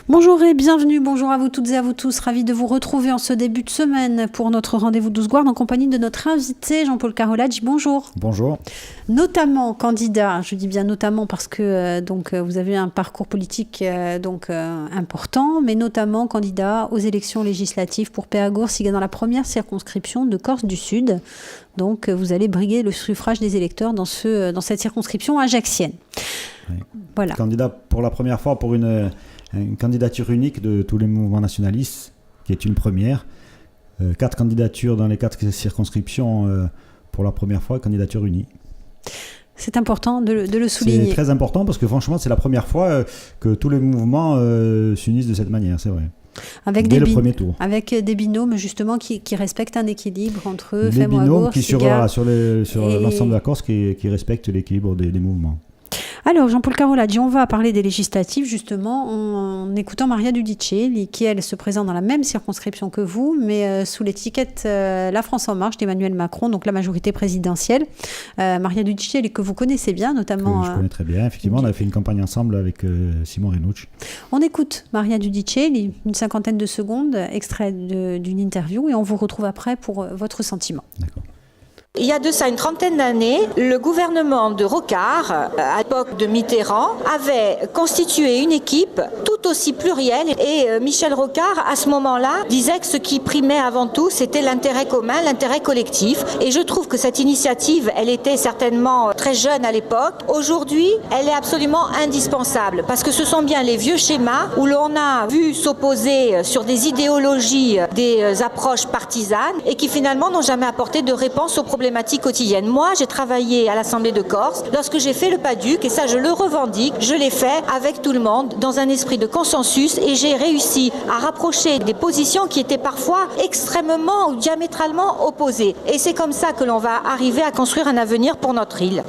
Bonjour et bienvenue, bonjour à vous toutes et à vous tous, ravi de vous retrouver en ce début de semaine pour notre rendez-vous 12 Gouards en compagnie de notre invité Jean-Paul Carolage. Bonjour. Bonjour. Notamment candidat, je dis bien notamment parce que vous avez un parcours politique important, mais notamment candidat aux élections législatives pour Péagours-Siga dans la première circonscription de Corse du Sud. Donc vous allez briguer le suffrage des électeurs dans cette circonscription ajaxienne. Oui. Voilà. Candidat pour la première fois pour une candidature unique de tous les mouvements nationalistes, qui est une première. 4 candidatures dans les 4 circonscriptions pour la première fois, candidature unie. C'est important de le souligner. C'est très important parce que franchement, c'est la première fois que tous les mouvements s'unissent de cette manière, c'est vrai. Dès le premier tour. Avec des binômes justement qui respectent un équilibre entre eux, des binômes qui sur l'ensemble de la Corse qui respectent l'équilibre des mouvements. Alors, Jean-Paul Carolage, on va parler des législatives, justement, en écoutant Maria Giudice, qui, elle, se présente dans la même circonscription que vous, mais sous l'étiquette La France en marche d'Emmanuel Macron, donc la majorité présidentielle. Maria Giudice, que vous connaissez bien, notamment... Je connais très bien, effectivement. On a fait une campagne ensemble avec Simon Renucci. On écoute Maria Giudice, une 50aine de secondes, extrait d'une interview, et on vous retrouve après pour votre sentiment. D'accord. Il y a de ça une trentaine d'années, le gouvernement de Rocard, à l'époque de Mitterrand, avait constitué une équipe tout aussi plurielle et Michel Rocard, à ce moment-là, disait que ce qui primait avant tout, c'était l'intérêt commun, l'intérêt collectif. Et je trouve que cette initiative, elle était certainement très jeune à l'époque. Aujourd'hui, elle est absolument indispensable parce que ce sont bien les vieux schémas où l'on a vu s'opposer sur des idéologies, des approches partisanes et qui finalement n'ont jamais apporté de réponse aux problématiques quotidiennes. Moi, j'ai travaillé à l'Assemblée de Corse lorsque j'ai fait le PADUC et ça, je le revendique. Je l'ai fait avec tout le monde dans un esprit de consensus et j'ai réussi à rapprocher des positions qui étaient parfois extrêmement ou diamétralement opposées. Et c'est comme ça que l'on va arriver à construire un avenir pour notre île.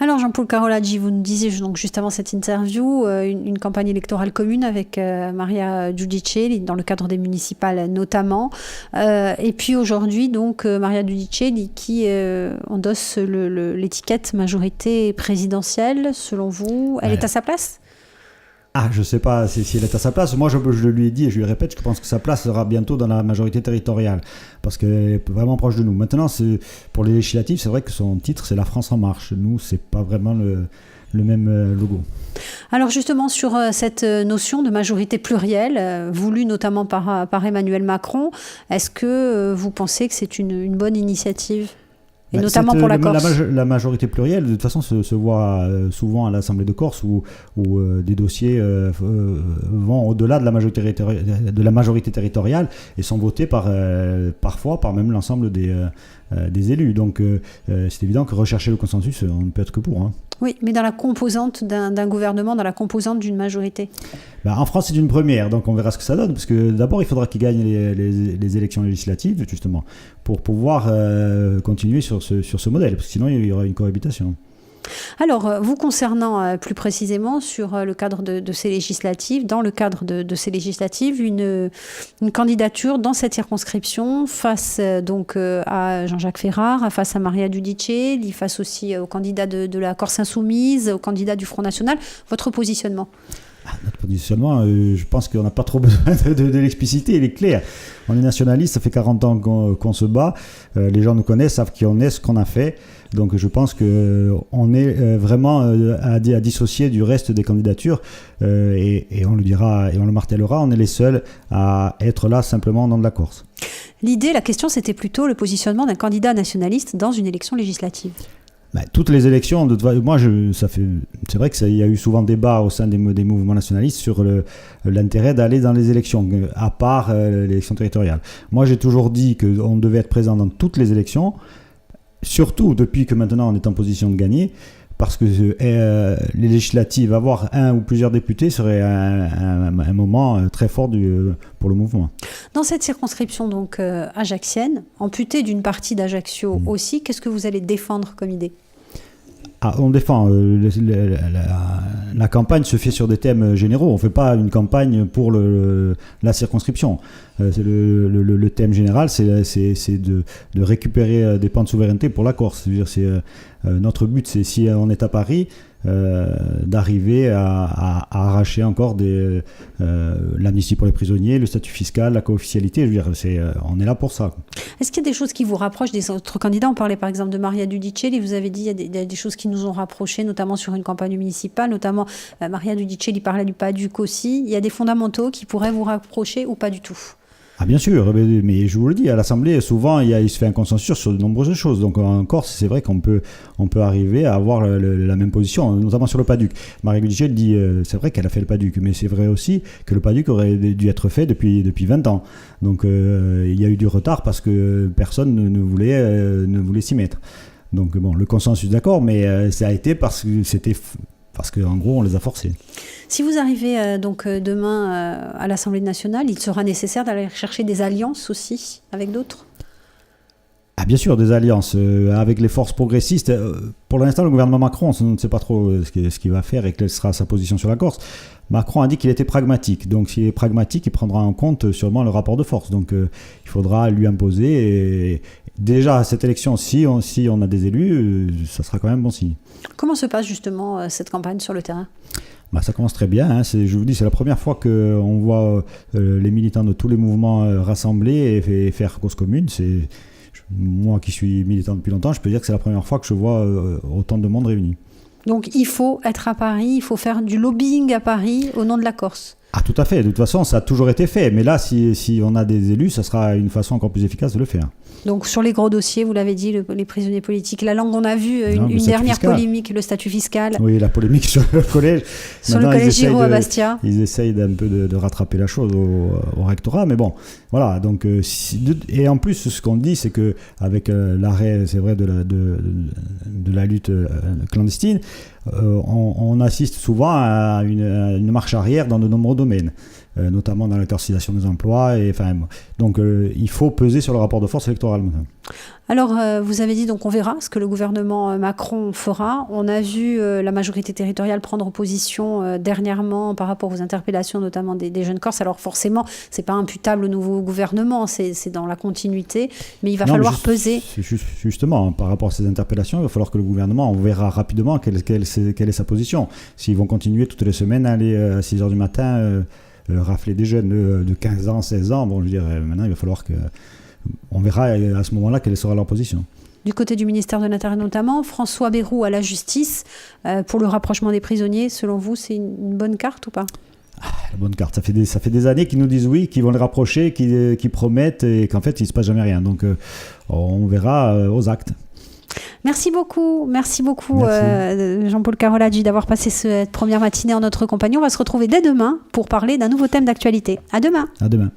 Alors Jean-Paul Carolage, vous nous disiez donc juste avant cette interview une campagne électorale commune avec Maria Giudice dans le cadre des municipales notamment. Et puis aujourd'hui donc Maria Giudice qui endosse l'étiquette majorité présidentielle. Selon vous, elle est à sa place ? Je ne sais pas si elle est à sa place. Moi, je lui ai dit et je lui répète, je pense que sa place sera bientôt dans la majorité territoriale parce qu'elle est vraiment proche de nous. Maintenant, pour les législatives, c'est vrai que son titre, c'est La France en marche. Nous, ce n'est pas vraiment le même logo. Alors justement, sur cette notion de majorité plurielle, voulue notamment par Emmanuel Macron, est-ce que vous pensez que c'est une bonne initiative ? Et notamment pour la Corse. La majorité plurielle, de toute façon, se voit souvent à l'Assemblée de Corse où des dossiers vont au-delà de la majorité territoriale et sont votés parfois par même l'ensemble des élus. Donc c'est évident que rechercher le consensus, on ne peut être que pour. Oui, mais dans la composante d'un gouvernement, dans la composante d'une majorité. En France, c'est une première, donc on verra ce que ça donne, parce que d'abord, il faudra qu'ils gagnent les élections législatives, justement, pour pouvoir continuer sur ce modèle, parce que sinon, il y aura une cohabitation. Alors, vous concernant plus précisément sur le cadre de ces législatives, dans le cadre de ces législatives, une candidature dans cette circonscription face donc à Jean-Jacques Ferrare, face à Maria Giudice, face aussi au candidat de la Corse Insoumise, au candidat du Front National. Votre positionnement ? Notre positionnement, je pense qu'on n'a pas trop besoin de l'expliciter, il est clair. On est nationaliste, ça fait 40 ans qu'on se bat, les gens nous connaissent, savent qui on est, ce qu'on a fait. Donc je pense qu'on est vraiment à dissocier du reste des candidatures et on le dira et on le martèlera, on est les seuls à être là simplement au nom de la Corse. La question c'était plutôt le positionnement d'un candidat nationaliste dans une élection législative. Toutes les élections, c'est vrai qu'il y a eu souvent débat au sein des mouvements nationalistes sur l'intérêt d'aller dans les élections, à part l'élection territoriale. Moi, j'ai toujours dit qu'on devait être présent dans toutes les élections, surtout depuis que maintenant on est en position de gagner, parce que les législatives, avoir un ou plusieurs députés serait un moment très fort pour le mouvement. Dans cette circonscription donc ajaxienne, amputée d'une partie d'Ajaccio aussi, qu'est-ce que vous allez défendre comme idée ? On défend. La campagne se fait sur des thèmes généraux. On ne fait pas une campagne pour la circonscription. Le thème général, c'est de récupérer des pans de souveraineté pour la Corse. Notre but, c'est si on est à Paris, d'arriver à arracher encore l'amnistie pour les prisonniers, le statut fiscal, la co-officialité. Je veux dire, on est là pour ça. Est-ce qu'il y a des choses qui vous rapprochent des autres candidats? On parlait par exemple de Maria Giudicelli, vous avez dit il y a des choses qui nous ont rapprochés, notamment sur une campagne municipale, notamment Maria Giudicelli parlait du PADUC aussi. Il y a des fondamentaux qui pourraient vous rapprocher ou pas du tout? Ah bien sûr, mais je vous le dis, à l'Assemblée, souvent, il se fait un consensus sur de nombreuses choses. Donc en Corse, c'est vrai qu'on peut arriver à avoir la même position, notamment sur le PADUC. Maria Giudicelli dit, c'est vrai qu'elle a fait le PADUC, mais c'est vrai aussi que le PADUC aurait dû être fait depuis 20 ans. Donc il y a eu du retard parce que personne ne voulait s'y mettre. Donc bon, le consensus, d'accord, mais ça a été parce qu'en gros, on les a forcés. Si vous arrivez donc demain à l'Assemblée nationale, il sera nécessaire d'aller chercher des alliances aussi avec d'autres? Ah bien sûr, des alliances avec les forces progressistes. Pour l'instant, le gouvernement Macron, on ne sait pas trop ce qu'il va faire et quelle sera sa position sur la Corse. Macron a dit qu'il était pragmatique. Donc s'il est pragmatique, il prendra en compte sûrement le rapport de force. Donc il faudra lui imposer. Et déjà, à cette élection, si on a des élus, ça sera quand même bon signe. Comment se passe justement cette campagne sur le terrain? Ça commence très bien. Hein. Je vous dis, c'est la première fois qu'on voit les militants de tous les mouvements rassemblés et faire cause commune. Moi qui suis militant depuis longtemps, je peux dire que c'est la première fois que je vois autant de monde réuni. Donc il faut être à Paris, il faut faire du lobbying à Paris au nom de la Corse. Ah tout à fait, de toute façon ça a toujours été fait, mais là si on a des élus, ça sera une façon encore plus efficace de le faire. Donc sur les gros dossiers, vous l'avez dit, les prisonniers politiques, la langue, on a vu une dernière polémique, le statut fiscal. Oui, la polémique sur le collège. Sur le collège Giraud à Bastia. Ils essayent d'un peu de rattraper la chose au rectorat, mais bon, voilà. Donc, et en plus, ce qu'on dit, c'est qu'avec l'arrêt, c'est vrai, de la lutte clandestine, on assiste souvent à une marche arrière dans de nombreux domaines. Notamment dans la tertiarisation des emplois. Donc il faut peser sur le rapport de force électorale maintenant. Alors vous avez dit, donc on verra ce que le gouvernement Macron fera. On a vu la majorité territoriale prendre position dernièrement par rapport aux interpellations notamment des jeunes Corses. Alors forcément, c'est pas imputable au nouveau gouvernement, c'est dans la continuité, mais il va falloir peser. Justement, par rapport à ces interpellations, il va falloir que le gouvernement, on verra rapidement quelle est sa position. S'ils vont continuer toutes les semaines à aller à 6h du matin rafler des jeunes de 15 ans, 16 ans, bon, je veux dire, maintenant il va falloir on verra à ce moment-là quelle sera leur position. Du côté du ministère de l'Intérieur notamment, François Bayrou à la justice, pour le rapprochement des prisonniers, selon vous, c'est une bonne carte ou pas? La bonne carte, ça fait des années qu'ils nous disent oui, qu'ils vont les rapprocher, qu'ils promettent et qu'en fait il ne se passe jamais rien. Donc on verra aux actes. Merci beaucoup Jean-Paul Carolaggi d'avoir passé cette première matinée en notre compagnie. On va se retrouver dès demain pour parler d'un nouveau thème d'actualité. À demain. À demain.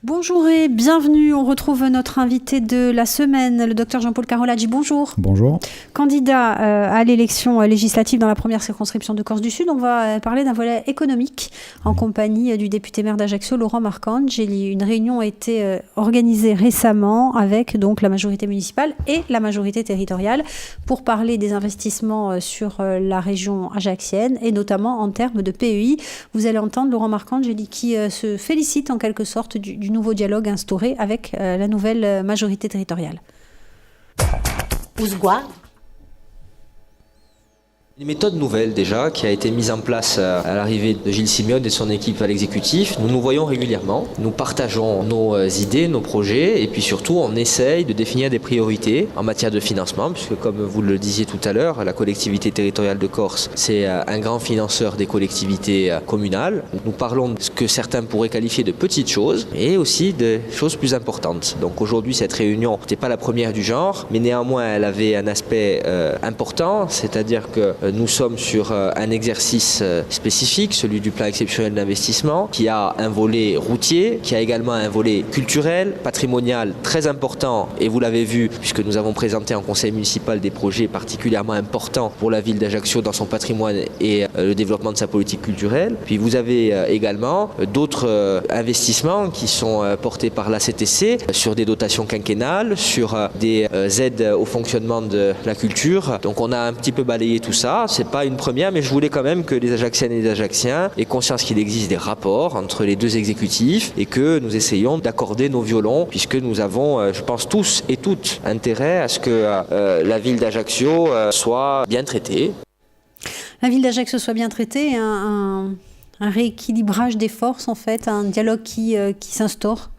Bonjour et bienvenue. On retrouve notre invité de la semaine, le docteur Jean-Paul Carolaggi. Bonjour. Bonjour. Candidat à l'élection législative dans la première circonscription de Corse du Sud, on va parler d'un volet économique en compagnie du député maire d'Ajaccio, Laurent Marcangeli. Une réunion a été organisée récemment avec donc la majorité municipale et la majorité territoriale pour parler des investissements sur la région ajaxienne et notamment en termes de PEI. Vous allez entendre Laurent Marcangeli qui se félicite en quelque sorte du nouveau dialogue instauré avec la nouvelle majorité territoriale. Une méthode nouvelle déjà qui a été mise en place à l'arrivée de Gilles Simeone et de son équipe à l'exécutif. Nous nous voyons régulièrement, nous partageons nos idées, nos projets et puis surtout on essaye de définir des priorités en matière de financement puisque comme vous le disiez tout à l'heure, la collectivité territoriale de Corse c'est un grand financeur des collectivités communales. Nous parlons de ce que certains pourraient qualifier de petites choses et aussi de choses plus importantes. Donc aujourd'hui cette réunion n'était pas la première du genre mais néanmoins elle avait un aspect important, c'est-à-dire que nous sommes sur un exercice spécifique, celui du plan exceptionnel d'investissement, qui a un volet routier, qui a également un volet culturel, patrimonial très important. Et vous l'avez vu, puisque nous avons présenté en conseil municipal des projets particulièrement importants pour la ville d'Ajaccio dans son patrimoine et le développement de sa politique culturelle. Puis vous avez également d'autres investissements qui sont portés par la CTC sur des dotations quinquennales, sur des aides au fonctionnement de la culture. Donc on a un petit peu balayé tout ça. C'est pas une première, mais je voulais quand même que les Ajaxiennes et les Ajaxiens aient conscience qu'il existe des rapports entre les deux exécutifs et que nous essayons d'accorder nos violons, puisque nous avons, je pense, tous et toutes intérêt à ce que la ville d'Ajaccio soit bien traitée. la ville d'Agex soit bien traitée, un rééquilibrage des forces, en fait, un dialogue qui s'instaure.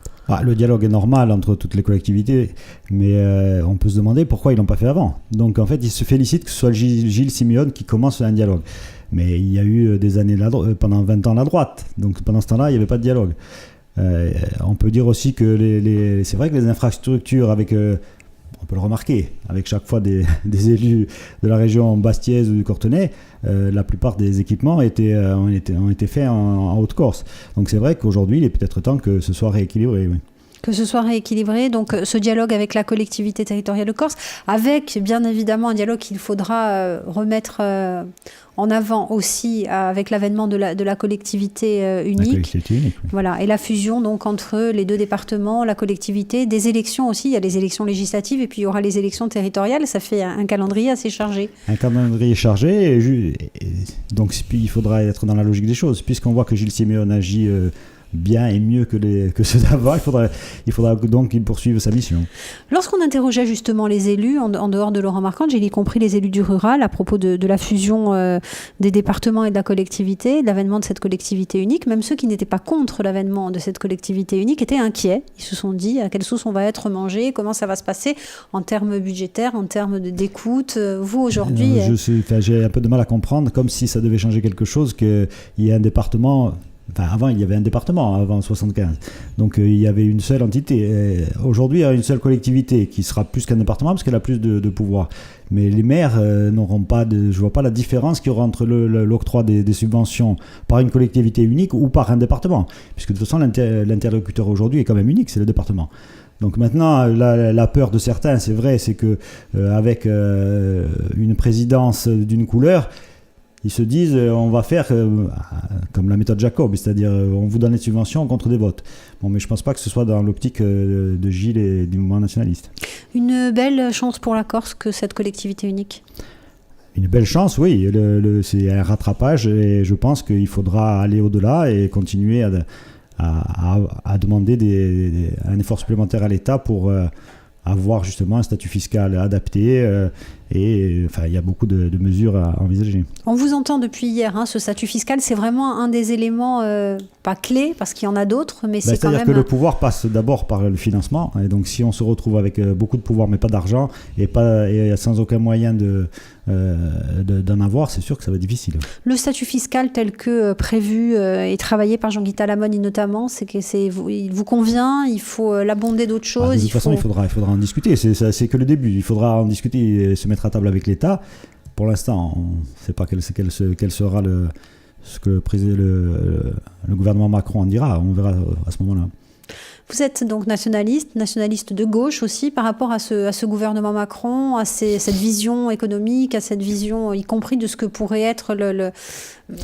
Le dialogue est normal entre toutes les collectivités, mais on peut se demander pourquoi ils ne l'ont pas fait avant. Donc en fait, ils se félicitent que ce soit Gilles Simeone qui commence un dialogue. Mais il y a eu des années pendant 20 ans la droite. Donc pendant ce temps-là, il n'y avait pas de dialogue. On peut dire aussi que c'est vrai que les infrastructures, on peut le remarquer, avec chaque fois des élus de la région bastiaise ou du Courtenay, la plupart des équipements ont été faits en Haute-Corse. Donc c'est vrai qu'aujourd'hui, il est peut-être temps que ce soit rééquilibré. Oui. Que ce soit rééquilibré, donc ce dialogue avec la collectivité territoriale de Corse, avec bien évidemment un dialogue qu'il faudra remettre en avant aussi avec l'avènement de la collectivité unique. La collectivité unique, oui. Voilà, et la fusion donc entre les deux départements, la collectivité, des élections aussi, il y a les élections législatives et puis il y aura les élections territoriales, ça fait un calendrier assez chargé. Un calendrier chargé, donc il faudra être dans la logique des choses, puisqu'on voit que Gilles Simeone agit bien et mieux que ceux d'avant, il faudra donc qu'il poursuive sa mission. Lorsqu'on interrogeait justement les élus, en dehors de Laurent Marcangeli, y compris les élus du rural, à propos de la fusion des départements et de la collectivité, de l'avènement de cette collectivité unique, même ceux qui n'étaient pas contre l'avènement de cette collectivité unique étaient inquiets. Ils se sont dit à quelle sauce on va être mangé, comment ça va se passer en termes budgétaires, en termes d'écoute. Vous, aujourd'hui... J'ai un peu de mal à comprendre, comme si ça devait changer quelque chose, qu'il y ait un département... Enfin, avant, il y avait un département, avant 1975. Donc, il y avait une seule entité. Aujourd'hui, il y a une seule collectivité qui sera plus qu'un département parce qu'elle a plus de pouvoir. Mais les maires n'auront pas je ne vois pas la différence qu'il y aura entre l'octroi des subventions par une collectivité unique ou par un département. Puisque de toute façon, l'interlocuteur aujourd'hui est quand même unique, c'est le département. Donc maintenant, la peur de certains, c'est vrai, c'est qu'avec une présidence d'une couleur, ils se disent on va faire comme la méthode Jacob, c'est-à-dire on vous donne des subventions contre des votes. Bon, mais je ne pense pas que ce soit dans l'optique de Gilles et du mouvement nationaliste. Une belle chance pour la Corse que cette collectivité unique. Une belle chance, oui. C'est un rattrapage et je pense qu'il faudra aller au-delà et continuer à demander un effort supplémentaire à l'État pour avoir justement un statut fiscal adapté et il y a beaucoup de mesures à envisager. On vous entend depuis hier, ce statut fiscal, c'est vraiment un des éléments pas clés, parce qu'il y en a d'autres, mais c'est quand même... C'est-à-dire que le pouvoir passe d'abord par le financement, et donc si on se retrouve avec beaucoup de pouvoir mais pas d'argent, et sans aucun moyen d'en avoir, c'est sûr que ça va être difficile. Le statut fiscal tel que prévu et travaillé par Jean-Guy Talamone notamment, il vous convient, il faut l'abonder d'autres choses. De toute façon, il faudra en discuter, c'est que le début. Il faudra en discuter et se mettre à table avec l'État. Pour l'instant, on ne sait pas quel sera ce que le gouvernement Macron en dira. On verra à ce moment-là. Vous êtes donc nationaliste de gauche aussi, par rapport à ce gouvernement Macron, à cette vision économique, à cette vision y compris de ce que pourrait être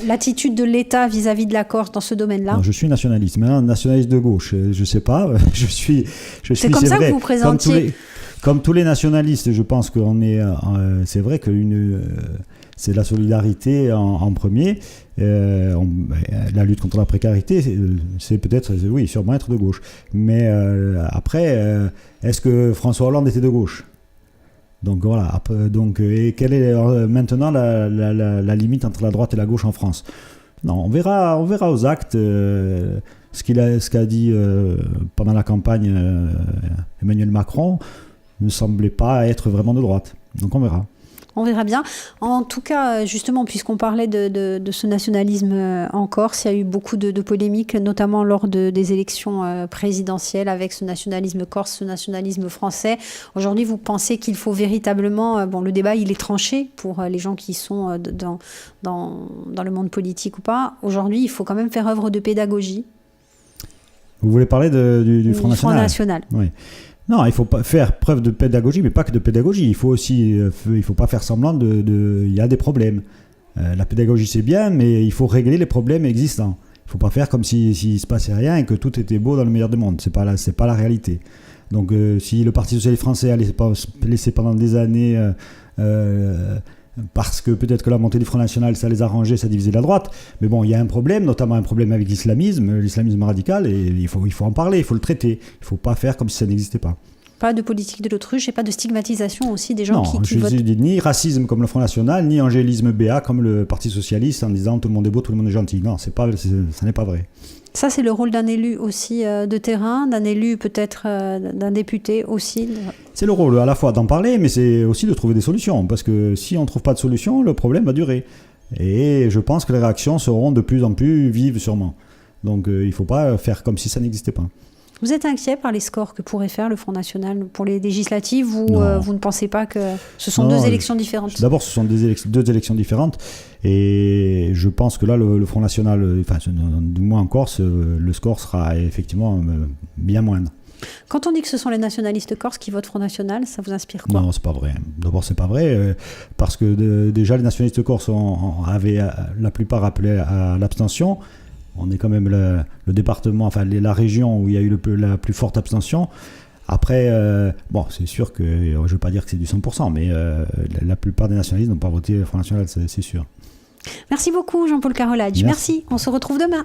l'attitude de l'État vis-à-vis de la Corse dans ce domaine-là. Non, je suis nationaliste. Maintenant, nationaliste de gauche, je ne sais pas. C'est comme ça que vous vous présentiez. Comme tous les nationalistes, je pense qu'on est... c'est vrai que c'est la solidarité en premier. La lutte contre la précarité, c'est peut-être, oui, sûrement être de gauche. Mais après, est-ce que François Hollande était de gauche ? Donc voilà. Et quelle est maintenant la limite entre la droite et la gauche en France ? Non, on verra aux actes ce qu'a dit pendant la campagne Emmanuel Macron ne semblait pas être vraiment de droite. Donc on verra. On verra bien. En tout cas, justement, puisqu'on parlait de ce nationalisme en Corse, il y a eu beaucoup de polémiques, notamment lors des élections présidentielles avec ce nationalisme corse, ce nationalisme français. Aujourd'hui, vous pensez qu'il faut véritablement... le débat, il est tranché pour les gens qui sont dans le monde politique ou pas. Aujourd'hui, il faut quand même faire œuvre de pédagogie. Vous voulez parler du Front National ? Front National. Oui. Non, il faut pas faire preuve de pédagogie, mais pas que de pédagogie. Il faut pas faire semblant il y a des problèmes. La pédagogie c'est bien, mais il faut régler les problèmes existants. Il ne faut pas faire comme s'il se passait rien et que tout était beau dans le meilleur des mondes. C'est pas la réalité. Donc, si le Parti socialiste français a laissé pendant des années, parce que peut-être que la montée du Front National, ça les arrangeait, ça divisait la droite. Mais bon, il y a un problème, notamment un problème avec l'islamisme radical, et il faut en parler, il faut le traiter. Il ne faut pas faire comme si ça n'existait pas. Pas de politique de l'autruche et pas de stigmatisation aussi des gens qui votent. Je dis ni racisme comme le Front National, ni angélisme béat comme le Parti Socialiste en disant tout le monde est beau, tout le monde est gentil. Non, ça n'est pas vrai. Ça, c'est le rôle d'un élu aussi de terrain, d'un élu peut-être d'un député aussi. C'est le rôle à la fois d'en parler, mais c'est aussi de trouver des solutions. Parce que si on ne trouve pas de solution, le problème va durer. Et je pense que les réactions seront de plus en plus vives sûrement. Donc il ne faut pas faire comme si ça n'existait pas. Vous êtes inquiet par les scores que pourrait faire le Front National pour les législatives ou vous ne pensez pas que ce sont deux élections différentes? D'abord, ce sont deux élections différentes et je pense que là, le Front National, du moins en Corse, le score sera effectivement bien moindre. Quand on dit que ce sont les nationalistes corses qui votent Front National, ça vous inspire quoi? Non, c'est pas vrai. D'abord, c'est pas vrai parce que déjà, les nationalistes corses avaient la plupart appelé à l'abstention. On est quand même le département, la région où il y a eu la plus forte abstention. Après, c'est sûr que, je ne veux pas dire que c'est du 100%, mais la plupart des nationalistes n'ont pas voté le Front National, c'est sûr. Merci beaucoup Jean-Paul Carolage. Merci, on se retrouve demain.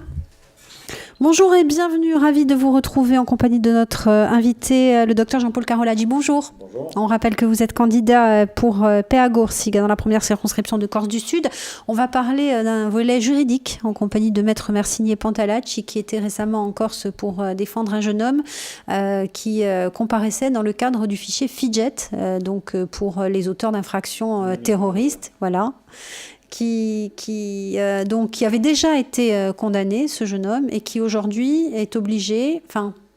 Bonjour et bienvenue, ravi de vous retrouver en compagnie de notre invité, le docteur Jean-Paul Carolagi. Bonjour. Bonjour. On rappelle que vous êtes candidat pour PA-Gorsiga dans la première circonscription de Corse du Sud. On va parler d'un volet juridique en compagnie de Maître Mercinier Pantalacci qui était récemment en Corse pour défendre un jeune homme qui comparaissait dans le cadre du fichier FIDGET, donc pour les auteurs d'infractions terroristes. Voilà. Qui avait déjà été condamné, ce jeune homme, et qui aujourd'hui est obligé,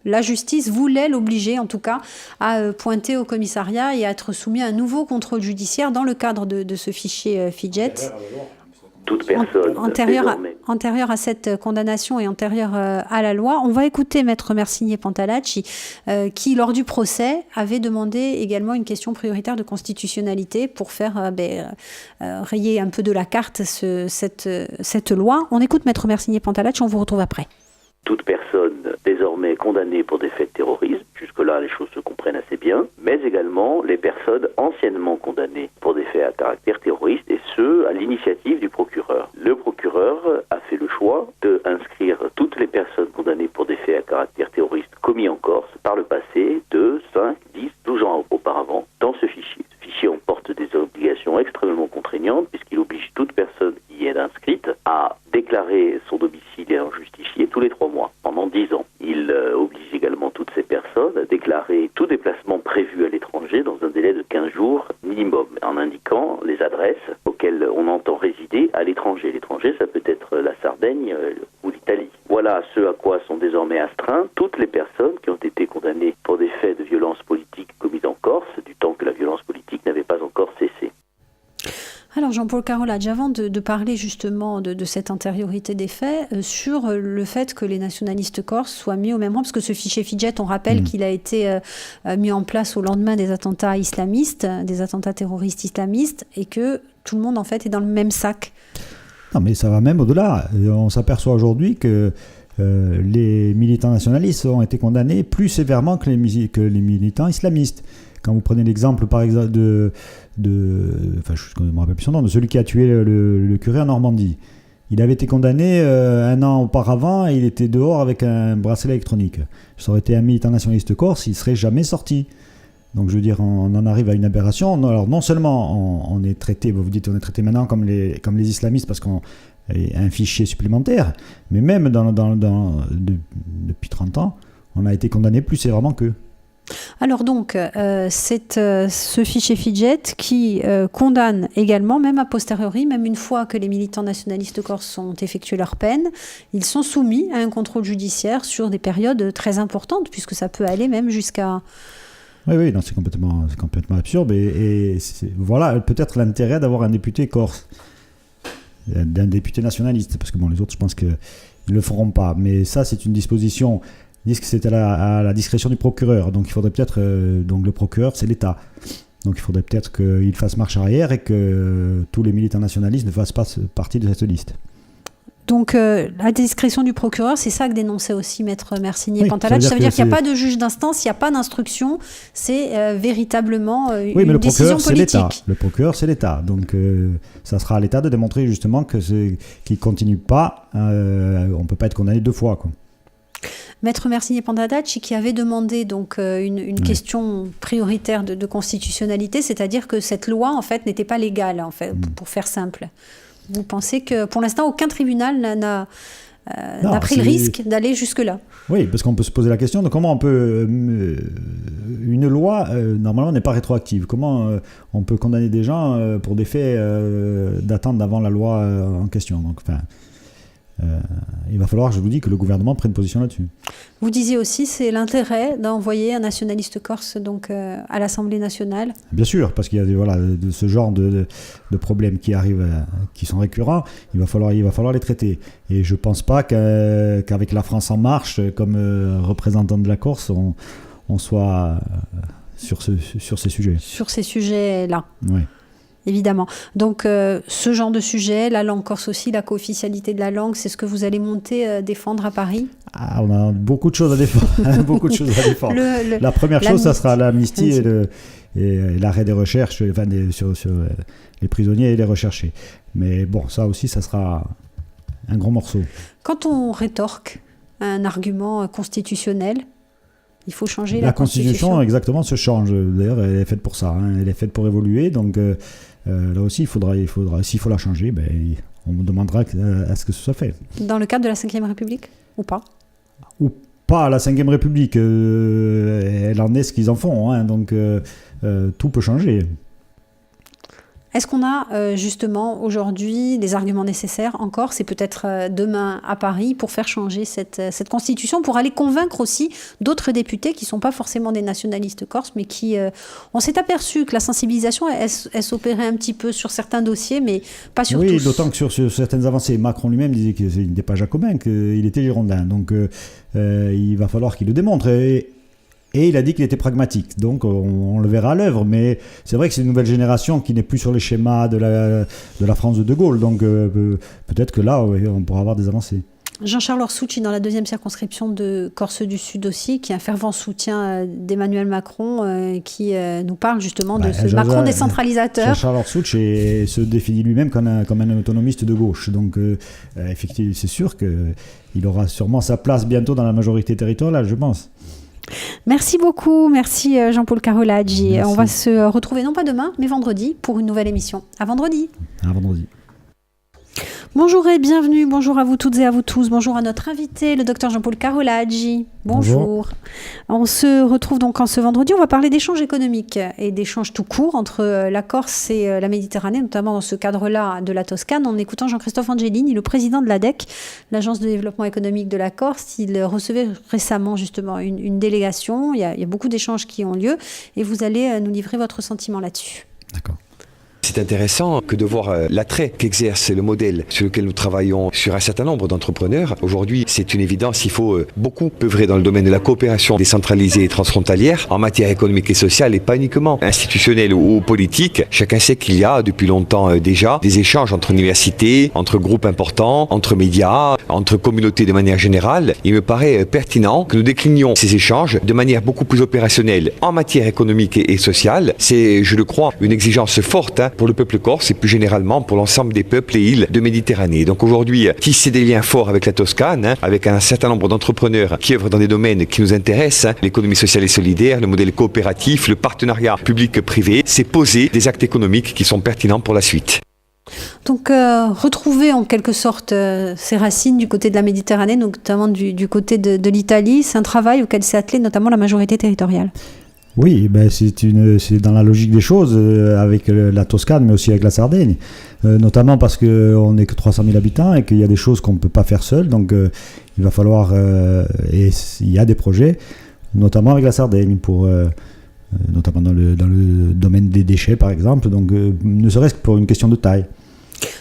la justice voulait l'obliger en tout cas à pointer au commissariat et à être soumis à un nouveau contrôle judiciaire dans le cadre de ce fichier FIDGET. Toute personne antérieure à cette condamnation et antérieure à la loi. On va écouter Maître Mercinier Pantalacci qui, lors du procès, avait demandé également une question prioritaire de constitutionnalité pour faire rayer un peu de la carte cette loi. On écoute Maître Mercinier Pantalacci, on vous retrouve après. Toute personne désormais condamnée pour des faits de terrorisme, jusque-là les choses se comprennent assez bien, mais également les personnes anciennement condamnées pour des faits à caractère terroriste, et ce, à l'initiative du procureur. Le procureur a fait le choix d'inscrire toutes les personnes condamnées pour des faits à caractère terroriste commis en Corse par le passé de 5, 10, 12 ans auparavant dans ce fichier. Ce fichier emporte des obligations extrêmement contraignantes puisqu'il oblige toute personne qui y est inscrite à déclarer son domicile et à en justifier tous les 3 mois, pendant 10 ans. Il oblige également toutes ces personnes à déclarer tout déplacement prévu à l'étranger dans un délai de 15 jours minimum, en indiquant les adresses auxquelles on entend résider à l'étranger. L'étranger, ça peut être la Sardaigne ou l'Italie. Voilà ce à quoi sont désormais astreintes toutes les personnes qui ont été condamnées pour des faits de violence politique commis en Corse, du temps que la violence politique n'avait pas encore cessé. Alors Jean-Paul Carolage, avant de parler justement de cette antériorité des faits, sur le fait que les nationalistes corses soient mis au même rang, parce que ce fichier FIDGET, on rappelle qu'il a été mis en place au lendemain des attentats islamistes, des attentats terroristes islamistes, et que tout le monde en fait est dans le même sac. Non mais ça va même au-delà. On s'aperçoit aujourd'hui que les militants nationalistes ont été condamnés plus sévèrement que les militants islamistes. Quand vous prenez l'exemple, par exemple, je ne me rappelle plus son nom, de celui qui a tué le curé en Normandie. Il avait été condamné 1 an auparavant et il était dehors avec un bracelet électronique. Ça aurait été un militant nationaliste corse, il ne serait jamais sorti. Donc je veux dire, on en arrive à une aberration. Alors non seulement on est traité, vous dites on est traité maintenant comme les islamistes parce qu'on a un fichier supplémentaire, mais même depuis 30 ans, on a été condamné plus sévèrement qu'eux. Alors donc, c'est ce fichier FIDGET qui condamne également, même a posteriori, même une fois que les militants nationalistes corses ont effectué leur peine, ils sont soumis à un contrôle judiciaire sur des périodes très importantes, puisque ça peut aller même jusqu'à... Oui, non, c'est complètement absurde. Voilà peut-être l'intérêt d'avoir un député corse, d'un député nationaliste, parce que les autres, je pense qu'ils ne le feront pas. Mais ça, c'est une disposition... Ils disent que c'est à la discrétion du procureur. Donc il faudrait peut-être... donc le procureur, c'est l'État. Donc il faudrait peut-être qu'il fasse marche arrière et que tous les militants nationalistes ne fassent pas partie de cette liste. Donc la discrétion du procureur, c'est ça que dénonçait aussi Maître Mercinier Pantalacci. Ça veut dire qu'il n'y a pas de juge d'instance, il n'y a pas d'instruction. C'est véritablement une décision politique. Le procureur, c'est l'État. Donc ça sera à l'État de démontrer justement qu'il ne continue pas. On ne peut pas être condamné 2 fois, quoi. Maître Mersigné-Pandadaci qui avait demandé donc une question prioritaire de constitutionnalité, c'est-à-dire que cette loi en fait n'était pas légale en fait, pour faire simple. Vous pensez que pour l'instant aucun tribunal n'a pris le risque d'aller jusque-là? Oui, parce qu'on peut se poser la question de comment on peut... une loi, normalement, n'est pas rétroactive. Comment on peut condamner des gens pour des faits datant d'avant la loi en question. Donc, il va falloir, je vous dis, que le gouvernement prenne position là-dessus. Vous disiez aussi, c'est l'intérêt d'envoyer un nationaliste corse donc, à l'Assemblée nationale. Bien sûr, parce qu'il y a de ce genre de problèmes qui arrivent, qui sont récurrents, il va falloir les traiter. Et je ne pense pas qu'avec la France en marche, comme représentant de la Corse, on soit sur ces sujets. Sur ces sujets-là. Oui. Évidemment. Donc, ce genre de sujet, la langue corse aussi, la co-officialité de la langue, c'est ce que vous allez monter, défendre à Paris? On a beaucoup de choses à défendre. La première chose, ça sera l'amnistie et l'arrêt des recherches sur les prisonniers et les recherchés. Mais bon, ça aussi, ça sera un gros morceau. Quand on rétorque un argument constitutionnel, il faut changer la Constitution, exactement, se change. D'ailleurs, elle est faite pour ça. Elle est faite pour évoluer. Donc, là aussi, il faudra, s'il faut la changer, on me demandera à ce que ce soit fait. Dans le cadre de la Ve République, ou pas? Ou pas à la Ve République. Elle en est ce qu'ils en font. Donc, tout peut changer. Est-ce qu'on a justement aujourd'hui les arguments nécessaires encore, c'est peut-être demain à Paris, pour faire changer cette constitution, pour aller convaincre aussi d'autres députés qui ne sont pas forcément des nationalistes corses, mais qui... on s'est aperçu que la sensibilisation, elle s'opérait un petit peu sur certains dossiers, mais pas sur tous. Oui, d'autant que sur certaines avancées, Macron lui-même disait qu'il n'était pas jacobin, qu'il était girondin. Donc il va falloir qu'il le démontre. Et il a dit qu'il était pragmatique, donc on le verra à l'œuvre, mais c'est vrai que c'est une nouvelle génération qui n'est plus sur les schémas de la France de Gaulle, donc peut-être que là, on pourra avoir des avancées. Jean-Charles Orsucci, dans la 2e circonscription de Corse du Sud aussi, qui est un fervent soutien d'Emmanuel Macron, qui nous parle justement de ce Macron décentralisateur. Jean-Charles Orsucci se définit lui-même comme un autonomiste de gauche, donc effectivement, c'est sûr qu'il aura sûrement sa place bientôt dans la majorité territoriale, je pense. Merci beaucoup, merci Jean-Paul Carolaggi. On va se retrouver non pas demain, mais vendredi pour une nouvelle émission. À vendredi. À vendredi. Bonjour et bienvenue, bonjour à vous toutes et à vous tous, bonjour à notre invité, le docteur Jean-Paul Carolaggi. Bonjour. On se retrouve donc en ce vendredi, on va parler d'échanges économiques et d'échanges tout court entre la Corse et la Méditerranée, notamment dans ce cadre-là de la Toscane, en écoutant Jean-Christophe Angelini, le président de l'ADEC, l'Agence de développement économique de la Corse. Il recevait récemment justement une délégation, il y a beaucoup d'échanges qui ont lieu et vous allez nous livrer votre sentiment là-dessus. D'accord. C'est intéressant que de voir l'attrait qu'exerce le modèle sur lequel nous travaillons sur un certain nombre d'entrepreneurs. Aujourd'hui, c'est une évidence, il faut beaucoup œuvrer dans le domaine de la coopération décentralisée et transfrontalière en matière économique et sociale et pas uniquement institutionnelle ou politique. Chacun sait qu'il y a depuis longtemps déjà des échanges entre universités, entre groupes importants, entre médias, entre communautés de manière générale. Il me paraît pertinent que nous déclinions ces échanges de manière beaucoup plus opérationnelle en matière économique et sociale. C'est, je le crois, une exigence forte pour le peuple corse et plus généralement pour l'ensemble des peuples et îles de Méditerranée. Donc aujourd'hui, tisser des liens forts avec la Toscane, avec un certain nombre d'entrepreneurs qui œuvrent dans des domaines qui nous intéressent, l'économie sociale et solidaire, le modèle coopératif, le partenariat public-privé, c'est poser des actes économiques qui sont pertinents pour la suite. Donc retrouver en quelque sorte ses racines du côté de la Méditerranée, notamment du côté de l'Italie, c'est un travail auquel s'est attelée notamment la majorité territoriale. Oui, c'est dans la logique des choses avec la Toscane, mais aussi avec la Sardaigne, notamment parce qu'on n'est que 300 000 habitants et qu'il y a des choses qu'on ne peut pas faire seul, donc il va falloir, et il y a des projets, notamment avec la Sardaigne, notamment dans le domaine des déchets par exemple, donc ne serait-ce que pour une question de taille.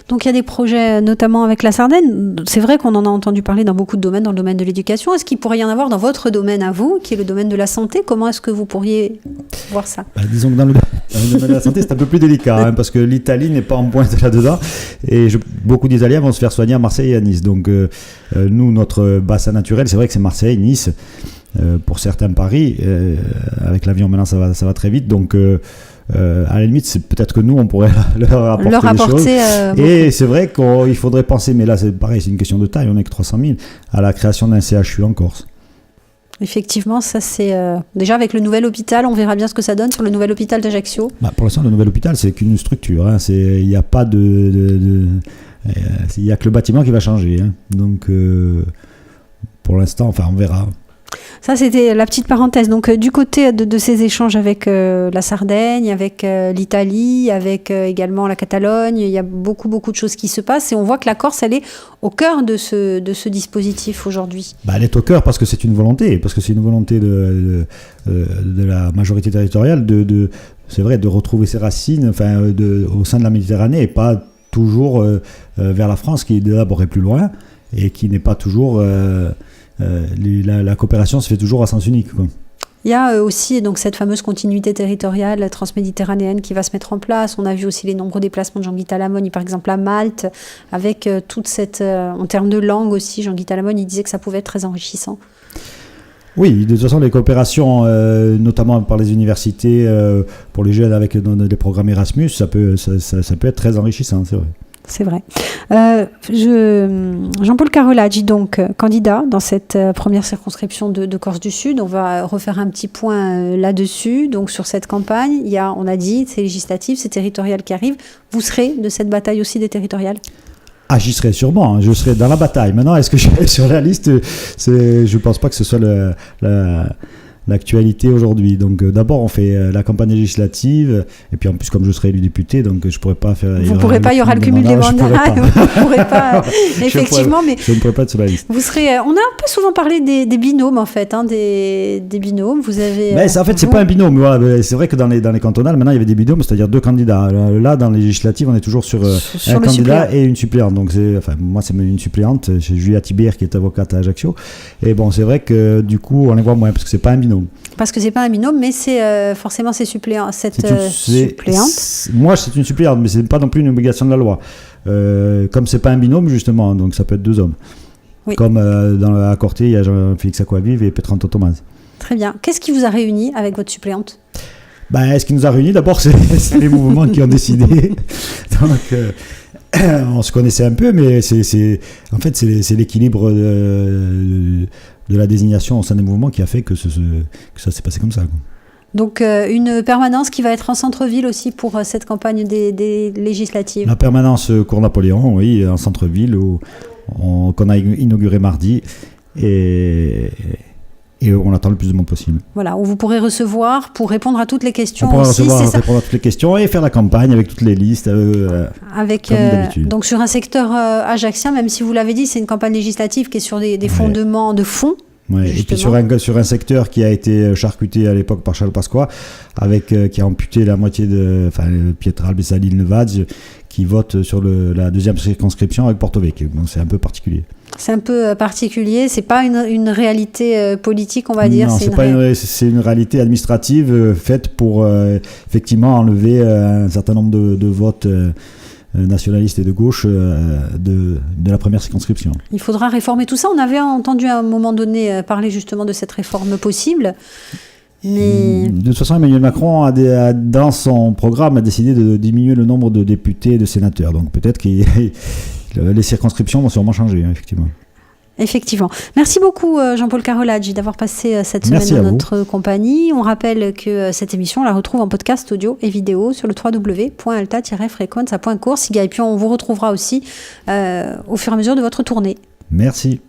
Donc il y a des projets notamment avec la Sardaigne. C'est vrai qu'on en a entendu parler dans beaucoup de domaines, dans le domaine de l'éducation. Est-ce qu'il pourrait y en avoir dans votre domaine à vous, qui est le domaine de la santé? Comment est-ce que vous pourriez voir ça? Disons que dans le domaine de la santé, c'est un peu plus délicat, parce que l'Italie n'est pas en pointe là-dedans. Et beaucoup d'Italiens vont se faire soigner à Marseille et à Nice. Donc nous, notre bassin naturel, c'est vrai que c'est Marseille, Nice. Pour certains Paris, avec l'avion maintenant ça va très vite. Donc à la limite, c'est peut-être que nous, on pourrait leur apporter des choses. Et c'est vrai qu'il faudrait penser, mais là, c'est pareil, c'est une question de taille, on n'est que 300 000, à la création d'un CHU en Corse. Effectivement, ça c'est déjà avec le nouvel hôpital, on verra bien ce que ça donne sur le nouvel hôpital d'Ajaccio. Pour l'instant, le nouvel hôpital, c'est qu'une structure. Hein. Il n'y a pas il n'y a que le bâtiment qui va changer. Hein. Donc, pour l'instant, on verra. Ça, c'était la petite parenthèse. Donc, du côté de ces échanges avec la Sardaigne, avec l'Italie, avec également la Catalogne, il y a beaucoup de choses qui se passent et on voit que la Corse, elle est au cœur de ce dispositif aujourd'hui. Elle est au cœur parce que c'est une volonté, de la majorité territoriale c'est vrai, de retrouver ses racines au sein de la Méditerranée et pas toujours vers la France qui d'abord est plus loin et qui n'est pas toujours... la coopération se fait toujours à sens unique, quoi. Il y a aussi donc cette fameuse continuité territoriale transméditerranéenne qui va se mettre en place. On a vu aussi les nombreux déplacements de Jean-Guy Talamone, par exemple à Malte, avec toute cette... en termes de langue aussi, Jean-Guy Talamone, il disait que ça pouvait être très enrichissant. Oui, de toute façon, les coopérations, notamment par les universités, pour les jeunes avec des programmes Erasmus, ça peut être très enrichissant, c'est vrai. C'est vrai. Jean-Paul Carolaggi, donc candidat dans cette première circonscription de Corse du Sud. On va refaire un petit point là-dessus. Donc sur cette campagne, on a dit, c'est législatif, c'est territorial qui arrive. Vous serez de cette bataille aussi des territoriales ? J'y serai sûrement, hein. Je serai dans la bataille. Maintenant, est-ce que je serai sur la liste ? Je ne pense pas que ce soit l'actualité aujourd'hui. Donc d'abord on fait la campagne législative et puis en plus comme je serai élu député, donc je pourrais pas faire... Vous ne pourrez pas, il y aura le cumul des mandats. Vous ne pourrez pas, effectivement. Je ne pourrais pas être sur la liste. Vous serez... On a un peu souvent parlé des binômes en fait, hein, des binômes. Vous avez... Mais en fait c'est pas un binôme. Voilà. C'est vrai que dans les cantonales maintenant il y avait des binômes, c'est-à-dire 2 candidats. Là dans les législatives on est toujours sur un candidat suppléant et une suppléante. Donc moi c'est une suppléante, c'est Julia Thibert qui est avocate à Ajaccio. Et bon c'est vrai que du coup on les voit moins parce que c'est pas un binôme. Parce que c'est pas un binôme, mais c'est forcément ces suppléants. Suppléante. Moi, c'est une suppléante, mais c'est pas non plus une obligation de la loi. Comme c'est pas un binôme, justement, donc ça peut être 2 hommes. Oui. Comme à Corté, il y a Jean-Félix Aquavive et Petranto Tomaz. Très bien. Qu'est-ce qui vous a réuni avec votre suppléante ? Ce qui nous a réunis, d'abord, c'est les mouvements qui ont décidé. Donc, on se connaissait un peu, mais c'est l'équilibre de la désignation au sein des mouvements qui a fait que ça s'est passé comme ça, quoi. Donc une permanence qui va être en centre-ville aussi pour cette campagne des législatives. La permanence Cours Napoléon, oui, en centre-ville, qu'on a inauguré mardi et on attend le plus de monde possible. Voilà, où vous pourrez recevoir pour répondre à toutes les questions. On pourra répondre à toutes les questions et faire la campagne avec toutes les listes. Comme d'habitude. Donc sur un secteur ajaccien, même si vous l'avez dit, c'est une campagne législative qui est sur des fondements de fond. Ouais, et puis sur un secteur qui a été charcuté à l'époque par Charles Pasqua, qui a amputé la moitié de Pietral, Bessalil, Nevaz, qui vote sur la deuxième circonscription avec Porto Vecchio. Donc c'est un peu particulier. C'est un peu particulier, c'est pas une réalité politique, on va dire. Non, c'est une réalité administrative faite pour effectivement enlever un certain nombre de votes nationalistes et de gauche de la première circonscription. Il faudra réformer tout ça. On avait entendu à un moment donné parler justement de cette réforme possible. Mais... De toute façon, Emmanuel Macron, dans son programme, a décidé de diminuer le nombre de députés et de sénateurs. Donc peut-être que les circonscriptions vont sûrement changer, effectivement. Effectivement. Merci beaucoup Jean-Paul Carolaggi d'avoir passé cette semaine dans notre compagnie. On rappelle que cette émission, on la retrouve en podcast audio et vidéo sur le www.alta-frequenza.coursiga. Et puis on vous retrouvera aussi au fur et à mesure de votre tournée. Merci.